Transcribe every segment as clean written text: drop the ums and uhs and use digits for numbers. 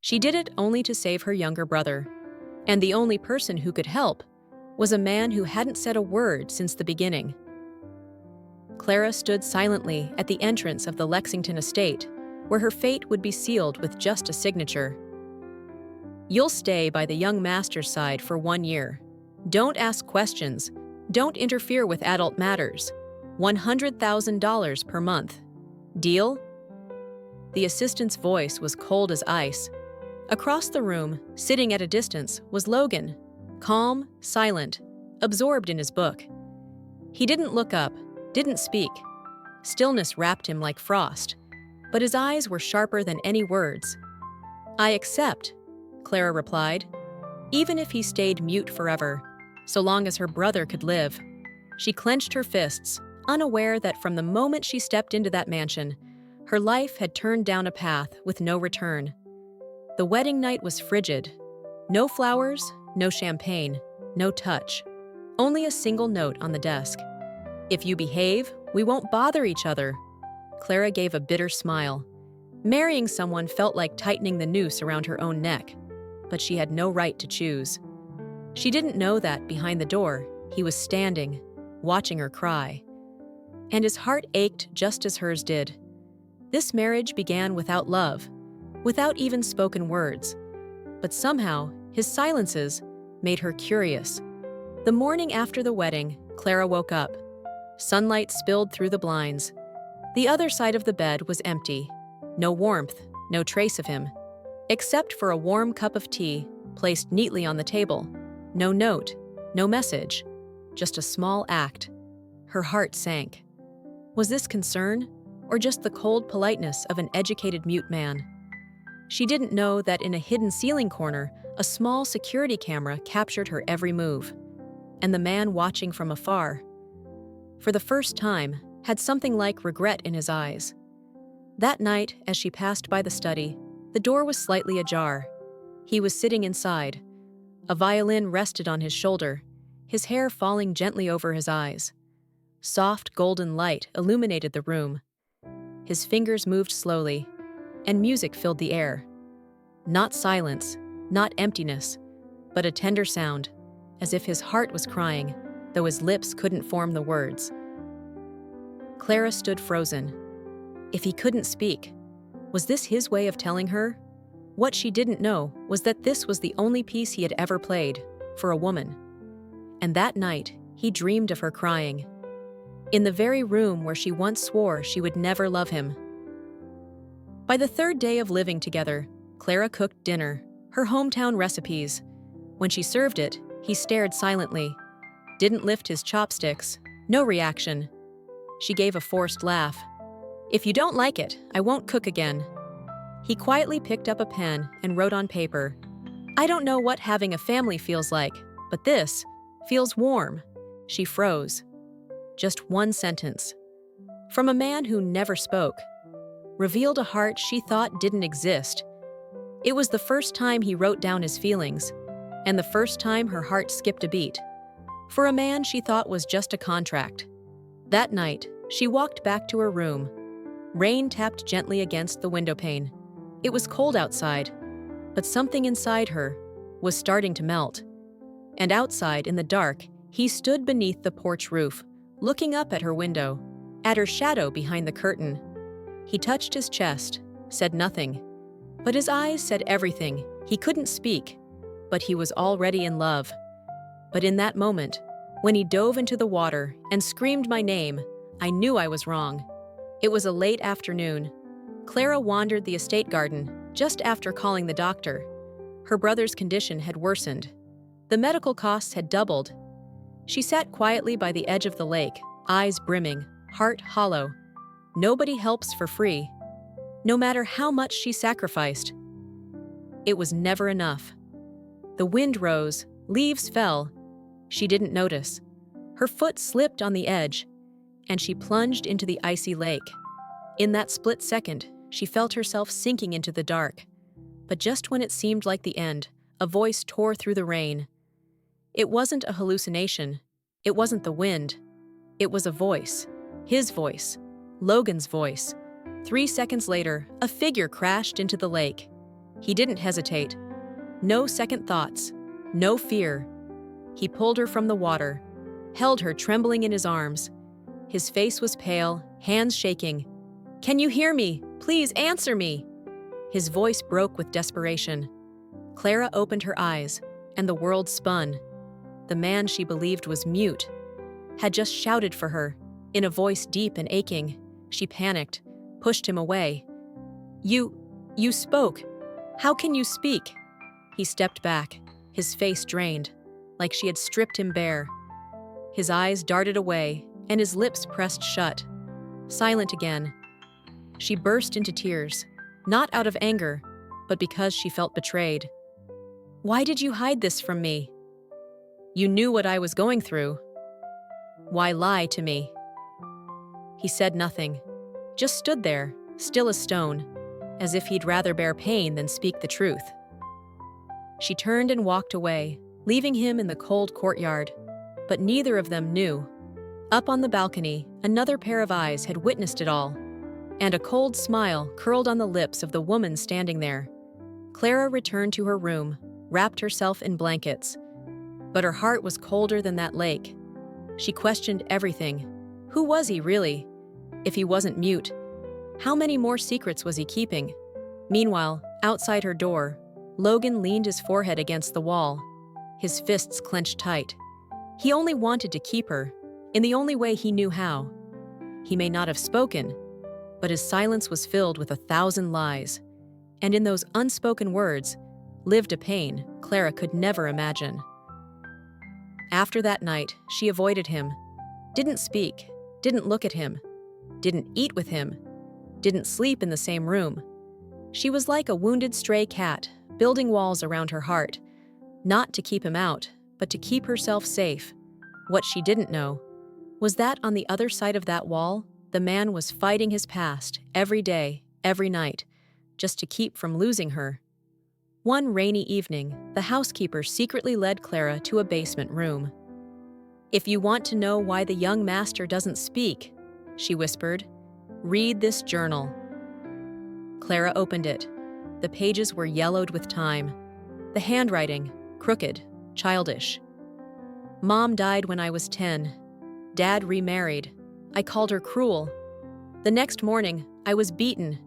She did it only to save her younger brother. And the only person who could help was a man who hadn't said a word since the beginning. Clara stood silently at the entrance of the Lexington estate, where her fate would be sealed with just a signature. You'll stay by the young master's side for 1 year. Don't ask questions. Don't interfere with adult matters. $100,000 per month. Deal? The assistant's voice was cold as ice. Across the room, sitting at a distance, was Logan, calm, silent, absorbed in his book. He didn't look up, didn't speak. Stillness wrapped him like frost, but his eyes were sharper than any words. "I accept," Clara replied, even if he stayed mute forever, so long as her brother could live. She clenched her fists, unaware that from the moment she stepped into that mansion, her life had turned down a path with no return. The wedding night was frigid. No flowers, no champagne, no touch. Only a single note on the desk. "If you behave, we won't bother each other." Clara gave a bitter smile. Marrying someone felt like tightening the noose around her own neck, but she had no right to choose. She didn't know that behind the door, he was standing, watching her cry. And his heart ached just as hers did. This marriage began without love, without even spoken words. But somehow, his silences made her curious. The morning after the wedding, Clara woke up. Sunlight spilled through the blinds. The other side of the bed was empty. No warmth, no trace of him. Except for a warm cup of tea placed neatly on the table. No note, no message, just a small act. Her heart sank. Was this concern, or just the cold politeness of an educated mute man? She didn't know that in a hidden ceiling corner, a small security camera captured her every move. And the man watching from afar, for the first time, had something like regret in his eyes. That night, as she passed by the study, the door was slightly ajar. He was sitting inside. A violin rested on his shoulder, his hair falling gently over his eyes. Soft golden light illuminated the room. His fingers moved slowly, and music filled the air. Not silence, not emptiness, but a tender sound, as if his heart was crying, though his lips couldn't form the words. Clara stood frozen. If he couldn't speak, was this his way of telling her? What she didn't know was that this was the only piece he had ever played, for a woman. And that night, he dreamed of her crying, in the very room where she once swore she would never love him. By the third day of living together, Clara cooked dinner, her hometown recipes. When she served it, he stared silently, didn't lift his chopsticks, no reaction. She gave a forced laugh. "If you don't like it, I won't cook again." He quietly picked up a pen and wrote on paper, "I don't know what having a family feels like, but this feels warm." She froze. Just one sentence. From a man who never spoke. Revealed a heart she thought didn't exist. It was the first time he wrote down his feelings, and the first time her heart skipped a beat. For a man she thought was just a contract. That night, she walked back to her room. Rain tapped gently against the windowpane. It was cold outside, but something inside her was starting to melt. And outside, in the dark, he stood beneath the porch roof, looking up at her window, at her shadow behind the curtain. He touched his chest, said nothing. But his eyes said everything. He couldn't speak, but he was already in love. But in that moment, when he dove into the water and screamed my name, I knew I was wrong. It was a late afternoon. Clara wandered the estate garden just after calling the doctor. Her brother's condition had worsened. The medical costs had doubled. She sat quietly by the edge of the lake, eyes brimming, heart hollow. Nobody helps for free. No matter how much she sacrificed, it was never enough. The wind rose, leaves fell. She didn't notice. Her foot slipped on the edge, and she plunged into the icy lake. In that split second, she felt herself sinking into the dark. But just when it seemed like the end, a voice tore through the rain. It wasn't a hallucination. It wasn't the wind. It was a voice. His voice. Logan's voice. 3 seconds later, a figure crashed into the lake. He didn't hesitate. No second thoughts. No fear. He pulled her from the water, held her trembling in his arms. His face was pale, hands shaking. "Can you hear me? Please answer me!" His voice broke with desperation. Clara opened her eyes, and the world spun. The man she believed was mute had just shouted for her, in a voice deep and aching. She panicked, pushed him away. You spoke. How can you speak?" He stepped back, his face drained, like she had stripped him bare. His eyes darted away, and his lips pressed shut. Silent again. She burst into tears, not out of anger, but because she felt betrayed. "Why did you hide this from me? You knew what I was going through. Why lie to me?" He said nothing, just stood there, still as stone, as if he'd rather bear pain than speak the truth. She turned and walked away, leaving him in the cold courtyard, but neither of them knew. Up on the balcony, another pair of eyes had witnessed it all, and a cold smile curled on the lips of the woman standing there. Clara returned to her room, wrapped herself in blankets, but her heart was colder than that lake. She questioned everything. Who was he, really? If he wasn't mute, how many more secrets was he keeping? Meanwhile, outside her door, Logan leaned his forehead against the wall, his fists clenched tight. He only wanted to keep her, in the only way he knew how. He may not have spoken, but his silence was filled with 1,000 lies, and in those unspoken words lived a pain Clara could never imagine. After that night, she avoided him, didn't speak, didn't look at him, didn't eat with him, didn't sleep in the same room. She was like a wounded stray cat, building walls around her heart, not to keep him out, but to keep herself safe. What she didn't know was that on the other side of that wall, the man was fighting his past every day, every night, just to keep from losing her. One rainy evening, the housekeeper secretly led Clara to a basement room. "If you want to know why the young master doesn't speak," she whispered, "read this journal." Clara opened it. The pages were yellowed with time. The handwriting, crooked, childish. "Mom died when I was 10. Dad remarried. I called her cruel. The next morning, I was beaten.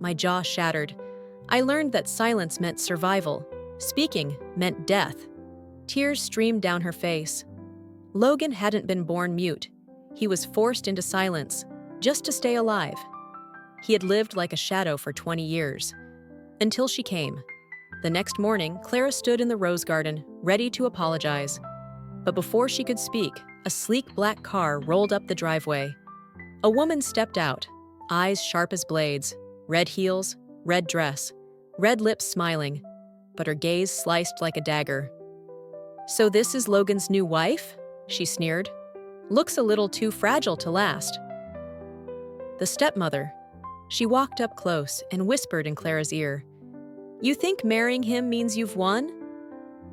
My jaw shattered. I learned that silence meant survival. Speaking meant death." Tears streamed down her face. Logan hadn't been born mute. He was forced into silence, just to stay alive. He had lived like a shadow for 20 years. Until she came. The next morning, Clara stood in the rose garden, ready to apologize. But before she could speak, a sleek black car rolled up the driveway. A woman stepped out, eyes sharp as blades, red heels, red dress, red lips smiling, but her gaze sliced like a dagger. "So this is Logan's new wife?" she sneered. "Looks a little too fragile to last." The stepmother. She walked up close and whispered in Clara's ear, "You think marrying him means you've won?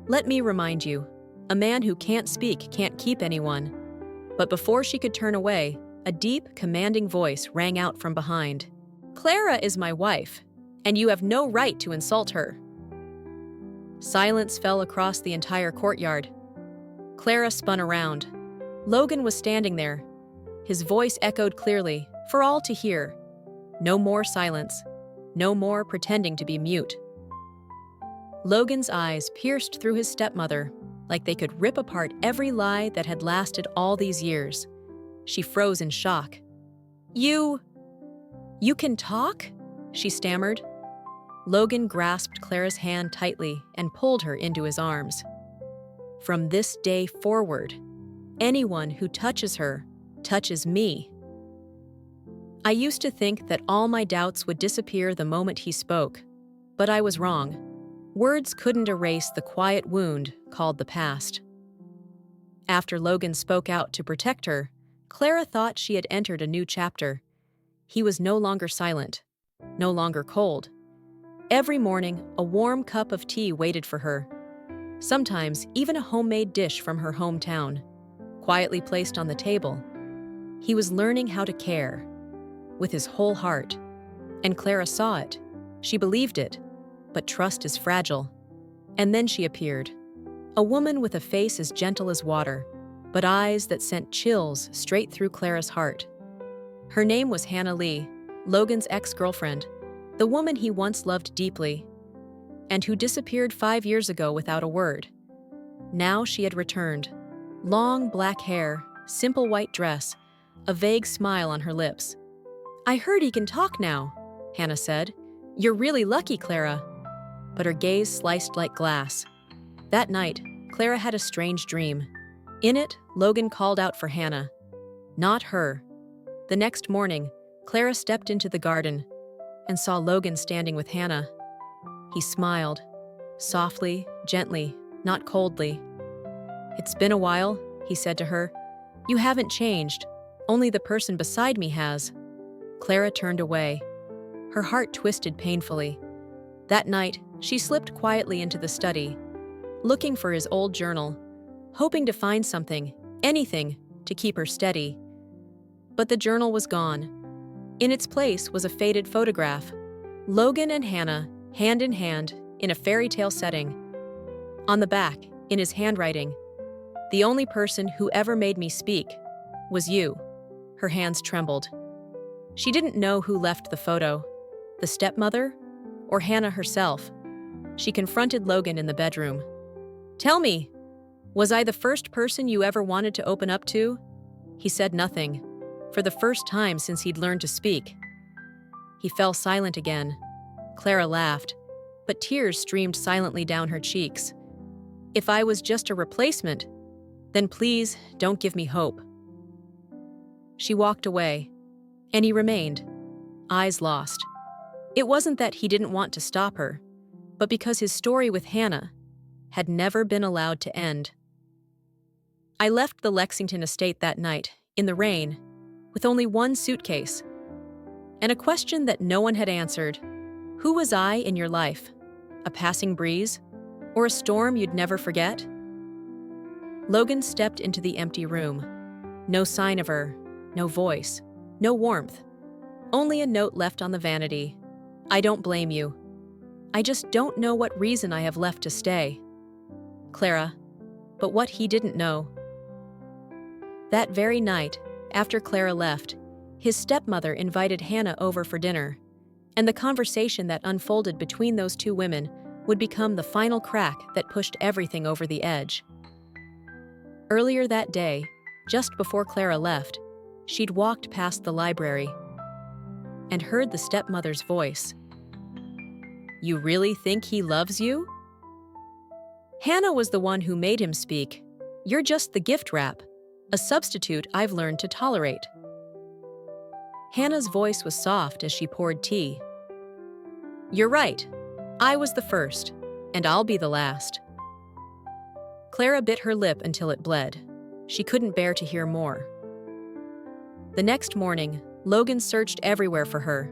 Let me remind you, a man who can't speak can't keep anyone." But before she could turn away, a deep, commanding voice rang out from behind. "Clara is my wife, and you have no right to insult her." Silence fell across the entire courtyard. Clara spun around. Logan was standing there. His voice echoed clearly, for all to hear. No more silence. No more pretending to be mute. Logan's eyes pierced through his stepmother, like they could rip apart every lie that had lasted all these years. She froze in shock. You can talk?" she stammered. Logan grasped Clara's hand tightly and pulled her into his arms. "From this day forward, anyone who touches her touches me." I used to think that all my doubts would disappear the moment he spoke, but I was wrong. Words couldn't erase the quiet wound called the past. After Logan spoke out to protect her, Clara thought she had entered a new chapter. He was no longer silent, no longer cold. Every morning, a warm cup of tea waited for her. Sometimes, even a homemade dish from her hometown, quietly placed on the table. He was learning how to care, with his whole heart. And Clara saw it. She believed it. but trust is fragile. And then she appeared. A woman with a face as gentle as water, but eyes that sent chills straight through Clara's heart. Her name was Hannah Lee, Logan's ex-girlfriend, the woman he once loved deeply, and who disappeared 5 years ago without a word. Now she had returned. Long black hair, simple white dress, a vague smile on her lips. "I heard he can talk now," Hannah said. "You're really lucky, Clara." But her gaze sliced like glass. That night, Clara had a strange dream. In it, Logan called out for Hannah. Not her. The next morning, Clara stepped into the garden and saw Logan standing with Hannah. He smiled, softly, gently, not coldly. "It's been a while," he said to her. "You haven't changed. Only the person beside me has." Clara turned away. Her heart twisted painfully. That night, she slipped quietly into the study, looking for his old journal, hoping to find something, anything, to keep her steady. But the journal was gone. In its place was a faded photograph. Logan and Hannah, hand in hand, in a fairy tale setting. On the back, in his handwriting, "The only person who ever made me speak was you." Her hands trembled. She didn't know who left the photo, the stepmother or Hannah herself. She confronted Logan in the bedroom. "Tell me, was I the first person you ever wanted to open up to?" He said nothing, for the first time since he'd learned to speak. He fell silent again. Clara laughed, but tears streamed silently down her cheeks. "If I was just a replacement, then please don't give me hope." She walked away, and he remained, eyes lost. It wasn't that he didn't want to stop her, but because his story with Hannah had never been allowed to end. I left the Lexington estate that night, in the rain, with only one suitcase, and a question that no one had answered. Who was I in your life? A passing breeze? Or a storm you'd never forget? Logan stepped into the empty room. No sign of her, no voice, no warmth. Only a note left on the vanity. "I don't blame you. I just don't know what reason I have left to stay." Clara, but what he didn't know. That very night, after Clara left, his stepmother invited Hannah over for dinner, and the conversation that unfolded between those two women would become the final crack that pushed everything over the edge. Earlier that day, just before Clara left, she'd walked past the library and heard the stepmother's voice. "You really think he loves you?" "Hannah was the one who made him speak. You're just the gift wrap, a substitute I've learned to tolerate." Hannah's voice was soft as she poured tea. "You're right. I was the first, and I'll be the last." Clara bit her lip until it bled. She couldn't bear to hear more. The next morning, Logan searched everywhere for her.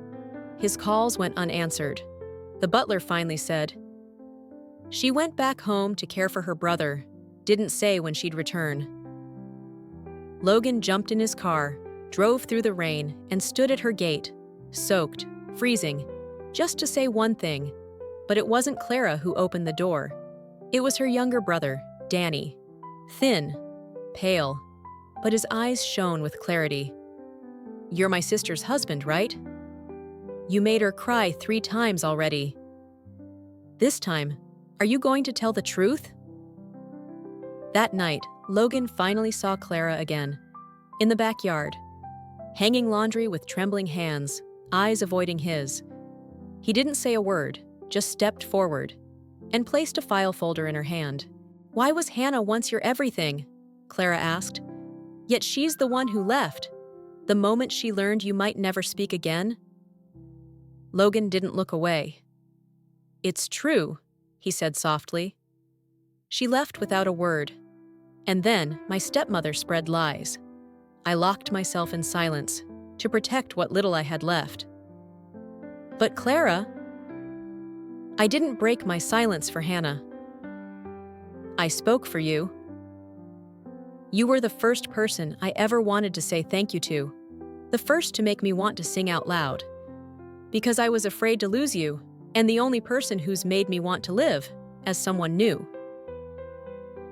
His calls went unanswered. The butler finally said, "She went back home to care for her brother. Didn't say when she'd return." Logan jumped in his car, drove through the rain, and stood at her gate, soaked, freezing, just to say one thing. But it wasn't Clara who opened the door. It was her younger brother, Danny. Thin, pale, but his eyes shone with clarity. "You're my sister's husband, right? You made her cry 3 times already. This time, are you going to tell the truth?" That night, Logan finally saw Clara again, in the backyard, hanging laundry with trembling hands, eyes avoiding his. He didn't say a word, just stepped forward and placed a file folder in her hand. "Why was Hannah once your everything?" Clara asked. "Yet she's the one who left, the moment she learned you might never speak again." Logan didn't look away. "It's true," he said softly. "She left without a word. And then my stepmother spread lies. I locked myself in silence to protect what little I had left." "But Clara," "I didn't break my silence for Hannah. I spoke for you. You were the first person I ever wanted to say thank you to, the first to make me want to sing out loud. Because I was afraid to lose you, and the only person who's made me want to live as someone new."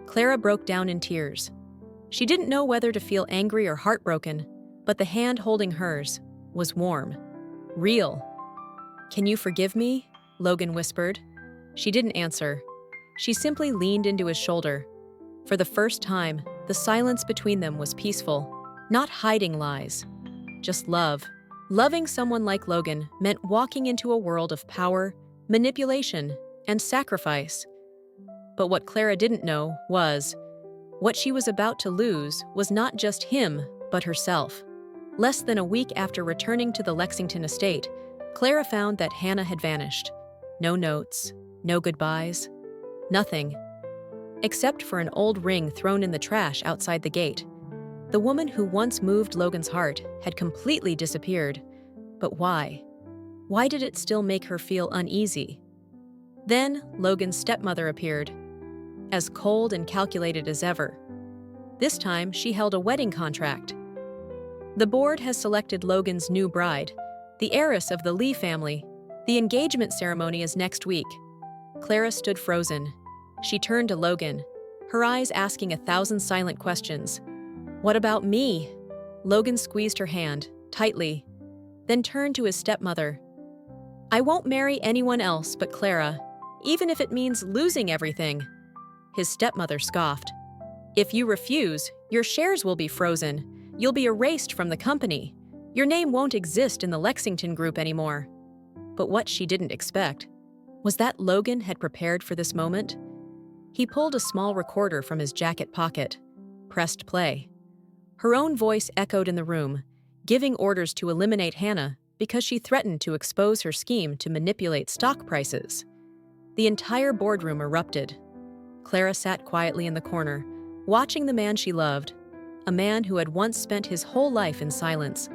Clara broke down in tears. She didn't know whether to feel angry or heartbroken, but the hand holding hers was warm, real. "Can you forgive me?" Logan whispered. She didn't answer. She simply leaned into his shoulder. For the first time, the silence between them was peaceful, not hiding lies, just love. Loving someone like Logan meant walking into a world of power, manipulation, and sacrifice. But what Clara didn't know was, what she was about to lose was not just him, but herself. Less than a week after returning to the Lexington estate, Clara found that Hannah had vanished. No notes, no goodbyes, nothing. Except for an old ring thrown in the trash outside the gate. The woman who once moved Logan's heart had completely disappeared. But why? Why did it still make her feel uneasy? Then Logan's stepmother appeared, as cold and calculated as ever. This time, she held a wedding contract. "The board has selected Logan's new bride, the heiress of the Lee family. The engagement ceremony is next week." Clara stood frozen. She turned to Logan, her eyes asking 1,000 silent questions. "What about me?" Logan squeezed her hand, tightly, then turned to his stepmother. "I won't marry anyone else but Clara, even if it means losing everything." His stepmother scoffed. "If you refuse, your shares will be frozen. You'll be erased from the company. Your name won't exist in the Lexington Group anymore." But what she didn't expect was that Logan had prepared for this moment. He pulled a small recorder from his jacket pocket, pressed play. Her own voice echoed in the room, giving orders to eliminate Hannah because she threatened to expose her scheme to manipulate stock prices. The entire boardroom erupted. Clara sat quietly in the corner, watching the man she loved, a man who had once spent his whole life in silence,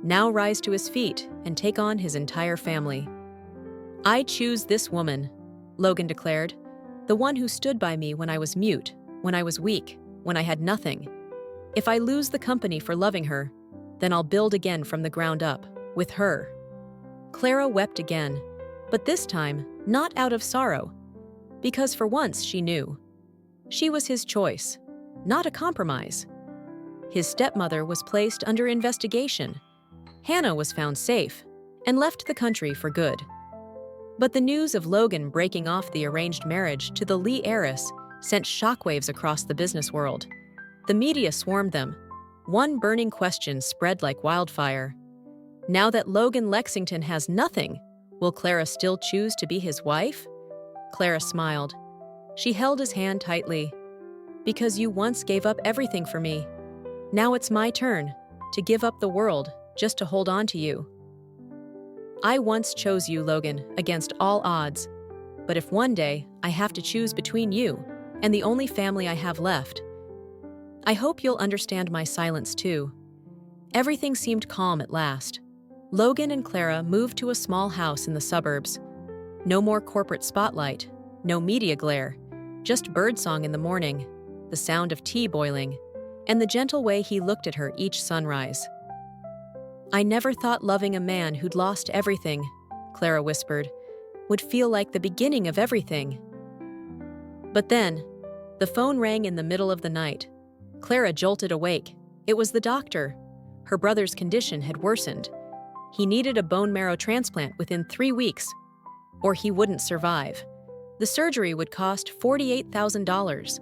now rise to his feet and take on his entire family. "I choose this woman," Logan declared, "the one who stood by me when I was mute, when I was weak, when I had nothing. If I lose the company for loving her, then I'll build again from the ground up, with her." Clara wept again, but this time not out of sorrow, because for once she knew. She was his choice, not a compromise. His stepmother was placed under investigation. Hannah was found safe and left the country for good. But the news of Logan breaking off the arranged marriage to the Lee heiress sent shockwaves across the business world. The media swarmed them. One burning question spread like wildfire. Now that Logan Lexington has nothing, will Clara still choose to be his wife? Clara smiled. She held his hand tightly. "Because you once gave up everything for me. Now it's my turn to give up the world just to hold on to you. I once chose you, Logan, against all odds. But if one day I have to choose between you and the only family I have left, I hope you'll understand my silence too." Everything seemed calm at last. Logan and Clara moved to a small house in the suburbs. No more corporate spotlight, no media glare, just birdsong in the morning, the sound of tea boiling, and the gentle way he looked at her each sunrise. "I never thought loving a man who'd lost everything," Clara whispered, "would feel like the beginning of everything." But then, the phone rang in the middle of the night. Clara jolted awake. It was the doctor. Her brother's condition had worsened. He needed a bone marrow transplant within 3 weeks, or he wouldn't survive. The surgery would cost $48,000,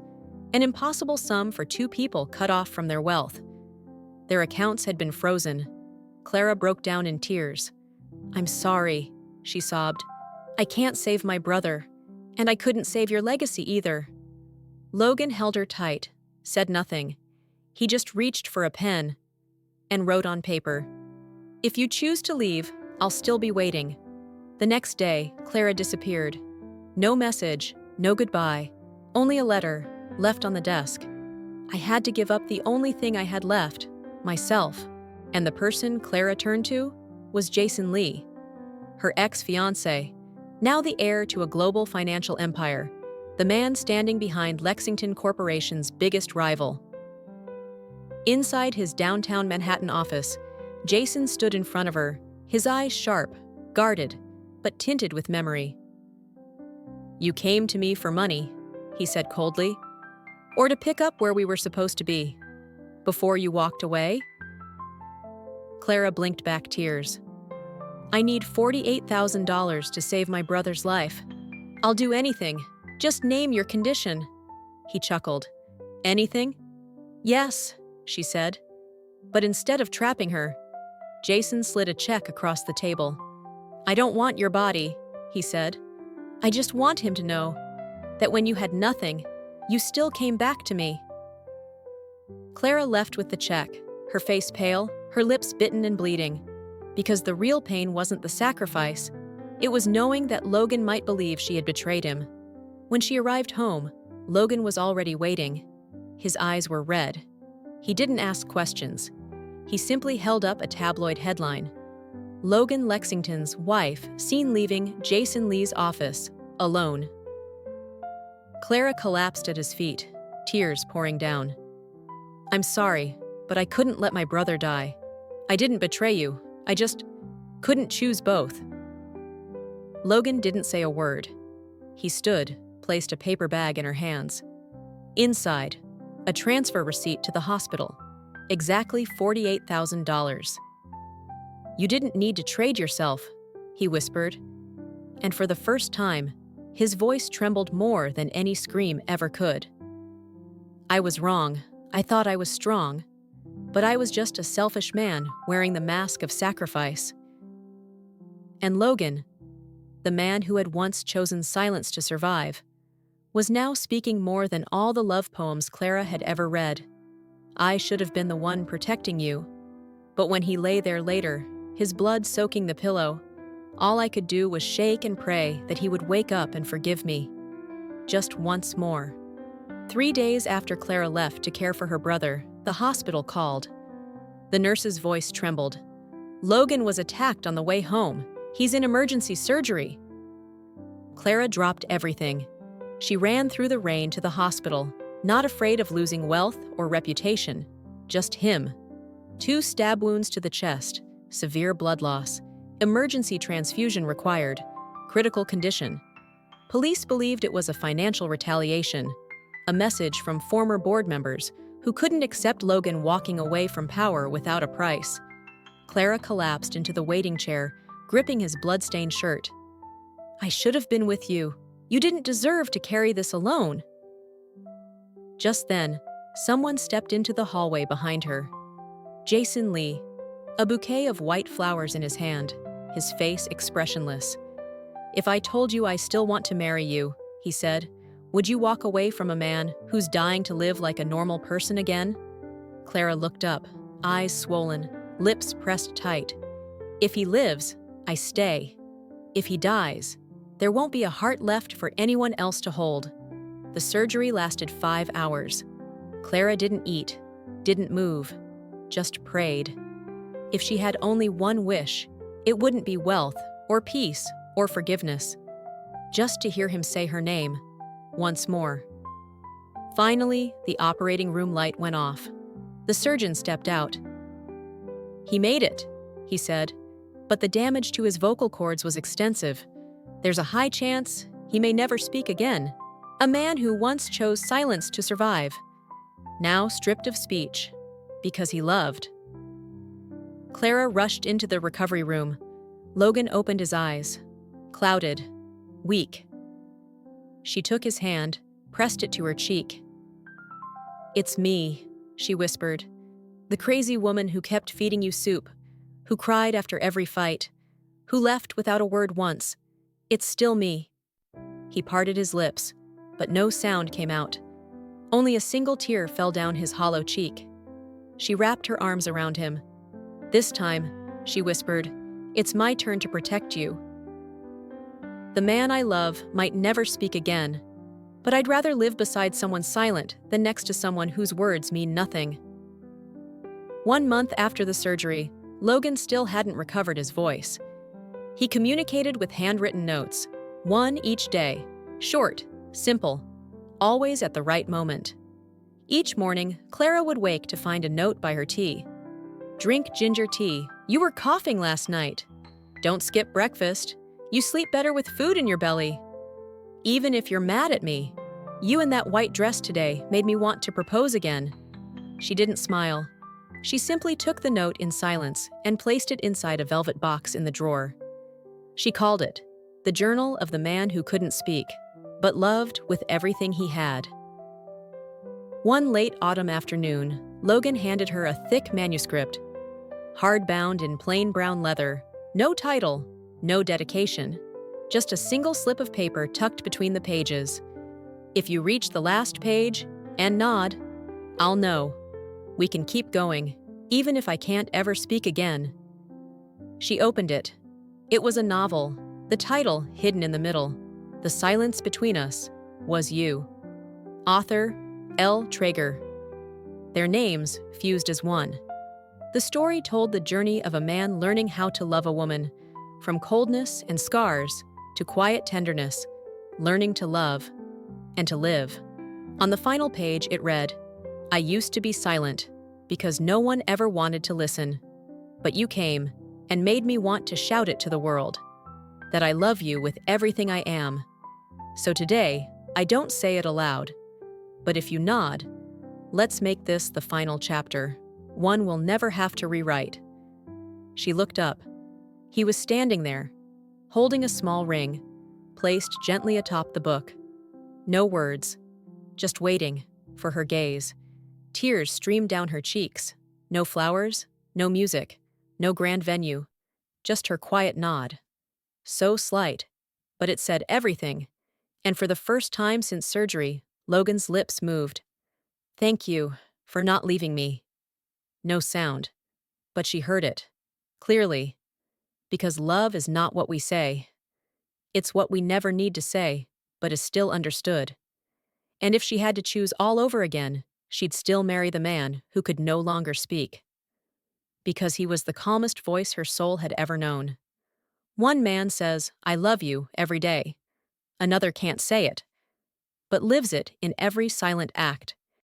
an impossible sum for 2 people cut off from their wealth. Their accounts had been frozen. Clara broke down in tears. "I'm sorry," she sobbed. "I can't save my brother, and I couldn't save your legacy either." Logan held her tight, said nothing. He just reached for a pen and wrote on paper, "If you choose to leave, I'll still be waiting." The next day, Clara disappeared. No message, no goodbye, only a letter left on the desk. "I had to give up the only thing I had left, myself." And the person Clara turned to was Jason Lee, her ex-fiancé, now the heir to a global financial empire, the man standing behind Lexington Corporation's biggest rival. Inside his downtown Manhattan office, Jason stood in front of her, his eyes sharp, guarded, but tinted with memory. "You came to me for money," he said coldly, "or to pick up where we were supposed to be. Before you walked away?" Clara blinked back tears. "I need $48,000 to save my brother's life. I'll do anything. Just name your condition." He chuckled. "Anything?" "Yes," she said. But instead of trapping her, Jason slid a check across the table. "I don't want your body," he said. "I just want him to know that when you had nothing, you still came back to me." Clara left with the check, her face pale, her lips bitten and bleeding, because the real pain wasn't the sacrifice. It was knowing that Logan might believe she had betrayed him. When she arrived home, Logan was already waiting. His eyes were red. He didn't ask questions. He simply held up a tabloid headline. "Logan Lexington's wife seen leaving Jason Lee's office, alone." Clara collapsed at his feet, tears pouring down. "I'm sorry, but I couldn't let my brother die. I didn't betray you. I just couldn't choose both." Logan didn't say a word. He stood, placed a paper bag in her hands. Inside, a transfer receipt to the hospital. Exactly $48,000. "You didn't need to trade yourself," he whispered. And for the first time, his voice trembled more than any scream ever could. "I was wrong. I thought I was strong. But I was just a selfish man wearing the mask of sacrifice." And Logan, the man who had once chosen silence to survive, was now speaking more than all the love poems Clara had ever read. "I should have been the one protecting you." But when he lay there later, his blood soaking the pillow, all I could do was shake and pray that he would wake up and forgive me. Just once more. 3 days after Clara left to care for her brother, the hospital called. The nurse's voice trembled. "Logan was attacked on the way home. He's in emergency surgery." Clara dropped everything. She ran through the rain to the hospital, not afraid of losing wealth or reputation, just him. 2 stab wounds to the chest, severe blood loss, emergency transfusion required, critical condition. Police believed it was a financial retaliation, a message from former board members who couldn't accept Logan walking away from power without a price. Clara collapsed into the waiting chair, gripping his blood-stained shirt. "I should have been with you. You didn't deserve to carry this alone." Just then, someone stepped into the hallway behind her. Jason Lee, a bouquet of white flowers in his hand, his face expressionless. "If I told you I still want to marry you," he said, "would you walk away from a man who's dying to live like a normal person again?" Clara looked up, eyes swollen, lips pressed tight. "If he lives, I stay. If he dies, there won't be a heart left for anyone else to hold." The surgery lasted 5 hours. Clara didn't eat, didn't move, just prayed. If she had only one wish, it wouldn't be wealth or peace or forgiveness. Just to hear him say her name, once more. Finally, the operating room light went off. The surgeon stepped out. "He made it," he said, "but the damage to his vocal cords was extensive. There's a high chance he may never speak again. A man who once chose silence to survive, now stripped of speech, because he loved." Clara rushed into the recovery room. Logan opened his eyes, clouded, weak. She took his hand, pressed it to her cheek. "It's me," she whispered. "The crazy woman who kept feeding you soup, who cried after every fight, who left without a word once. It's still me." He parted his lips, but no sound came out. Only a single tear fell down his hollow cheek. She wrapped her arms around him. "This time," she whispered, "it's my turn to protect you. The man I love might never speak again, but I'd rather live beside someone silent than next to someone whose words mean nothing." 1 month after the surgery, Logan still hadn't recovered his voice. He communicated with handwritten notes, one each day, short, simple, always at the right moment. Each morning, Clara would wake to find a note by her tea. "Drink ginger tea. You were coughing last night. Don't skip breakfast. You sleep better with food in your belly. Even if you're mad at me, you in that white dress today made me want to propose again." She didn't smile. She simply took the note in silence and placed it inside a velvet box in the drawer. She called it The Journal of the Man Who Couldn't Speak, but Loved with Everything He Had. One late autumn afternoon, Logan handed her a thick manuscript, hard-bound in plain brown leather, no title, no dedication, just a single slip of paper tucked between the pages. "If you reach the last page and nod, I'll know. We can keep going, even if I can't ever speak again." She opened it. It was a novel, the title hidden in the middle. "The Silence Between Us Was You." Author, L. Traeger. Their names fused as one. The story told the journey of a man learning how to love a woman, from coldness and scars to quiet tenderness, learning to love and to live. On the final page, it read, "I used to be silent because no one ever wanted to listen. But you came and made me want to shout it to the world, that I love you with everything I am. So today, I don't say it aloud. But if you nod, let's make this the final chapter, one we'll never have to rewrite." She looked up. He was standing there, holding a small ring, placed gently atop the book. No words, just waiting for her gaze. Tears streamed down her cheeks. No flowers, no music, no grand venue, just her quiet nod. So slight, but it said everything. And for the first time since surgery, Logan's lips moved. "Thank you for not leaving me." No sound, but she heard it, clearly. Because love is not what we say. It's what we never need to say, but is still understood. And if she had to choose all over again, she'd still marry the man who could no longer speak. Because he was the calmest voice her soul had ever known. One man says, "I love you," every day. Another can't say it, but lives it in every silent act.